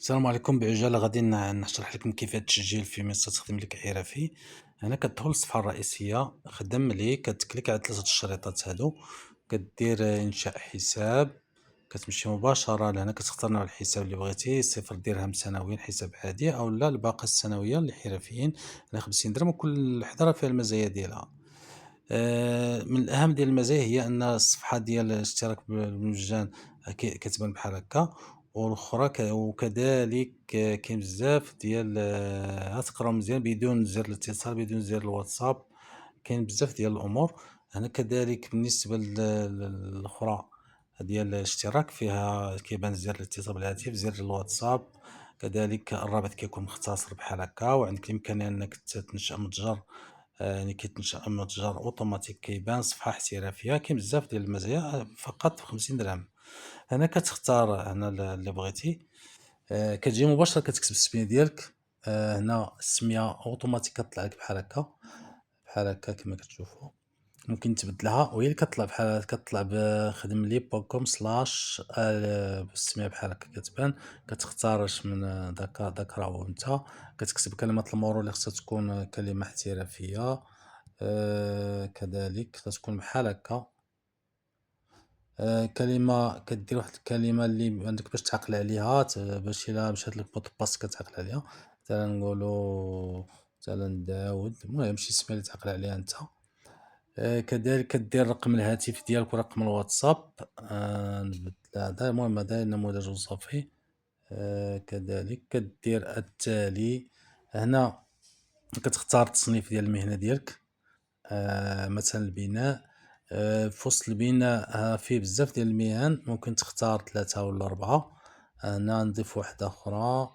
السلام عليكم. بعجالة غادي نشرح لكم كيفية التسجيل في منصة تخديم لك احترافي. هنا كتدخل للصفحة الرئيسية خدم ملي كتكليك على 3 الشريطات هادو، كدير إنشاء حساب، كتمشي مباشرة لهنا كتختار نوع الحساب اللي بغيتي 0 درهم سنويًا حساب عادي أولا الباقة السنوية للحرفيين على 50 درهم، وكل وحدة راه فيها المزايا ديالها. من الأهم ديال المزايا هي أن الصفحة ديال الاشتراك بالمجان كتبان بحال هكا، والأخرى وكذلك كاين بزاف ديال غتقراو مزيان بدون زر الاتصال، بدون زر الواتساب، كاين بزاف ديال الأمور. هنا كذلك بالنسبة الأخرى ديال الاشتراك فيها كيبان زر الاتصال بالهاتف، زر الواتساب، كذلك الرابط كيكون مختصر بحال هكا، وعندك الإمكانية أنك تنشأ متجر، يعني كيتنشأ متجر أوتوماتيك كيبان صفحة احترافية، كاين بزاف ديال المزايا فقط ب50 درهم. هنا كتختار هنا اللي بغيتي، كتجي مباشرة كتكتب السمية ديالك، هنا السمية أوتوماتيك كطلع لك بحال هكا، بحال هكا كما كتشوفوا. ممكن تبدلها وهي اللي كطلع بحال كطلع بخدم لي .com سلاش بالسمية بحال هكا كتبان. كتختار اش من ذاك راهو أنت، كتكتب كلمة المرور اللي خصها تكون كلمة احترافية، كذلك كتكون بحال هكا. كلمة كدير واحد الكلمة اللي عندك باش تعقل عليها باش إلا مشات لك مود باس كتعقل عليها، مثلًا نقولوا مثلًا داود، المهم شي سمية اللي تعقل عليها أنت. كذلك كدير رقم الهاتف ديالك ورقم الواتساب، نبدل هذا، المهم هذا نموذج وصفي. كذلك كدير التالي، هنا كتختار التصنيف ديال المهنة ديالك، مثلًا البناء. في وسط البناء فيه بزاف ديال المهن، ممكن تختار 3 ولا 4. هنا نضيف واحدة أخرى،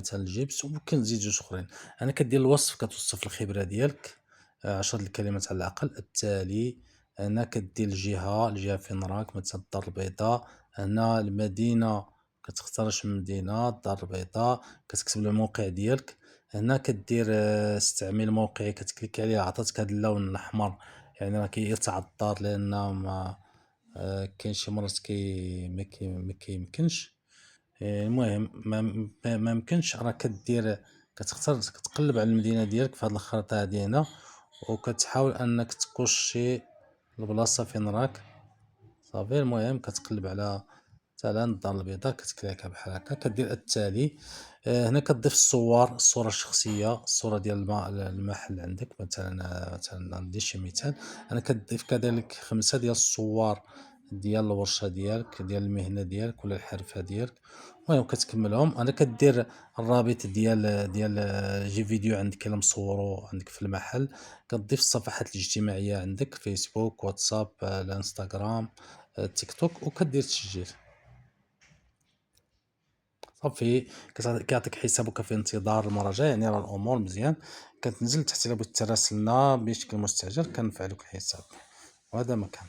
تا الجبس، وممكن تزيد جوج أخرين. هنا كدير الوصف، كتوصف الخبرة ديالك، 10 الكلمات على الأقل. التالي هنا كدير الجهة فين راك، مثلًا الدار البيضاء. هنا المدينة كتختار اش من مدينة، الدار البيضاء، كتكتب الموقع ديالك. هنا كدير استعمل موقعي، كتكليكي عليه عطاتك هاد اللون الأحمر، يعني راه كيتعذّر لأن ما كاين شي مرات ما كيمكنش. المهم ما يمكنش، راه كتختار كتقلّب على المدينة ديالك في هاد الخريطة هادي هنا، وكتحاول أنك تكوشي البلاصة فين راك، صافي. المهم كتقلّب على مثلًا الدار البيضا، كتكليكا بحال هكا، كدير التالي. هنا كتضيف الصورة الشخصية، الصورة ديال المحل عندك، مثلًا ندير شي مثال. أنا كتضيف كذلك 5 ديال الصور ديال الورشة ديالك، ديال المهنة ديالك ولا الحرفة ديالك، المهم كتكمّلهم. أنا كدير الرابط ديال يجي فيديو عندك إلا مصوّرو عندك في المحل، كتضيف الصفحات الاجتماعية عندك فيسبوك، واتساب، الإنستغرام، تيك توك، وكدير تسجيل. صافي كيعطيك حسابك في انتظار المراجعة، يعني راه الأمور مزيان. كتنزل تحت إلا بغيتي تراسلنا بشكل مستعجل كنفعلوك الحساب، وهذا ما كان.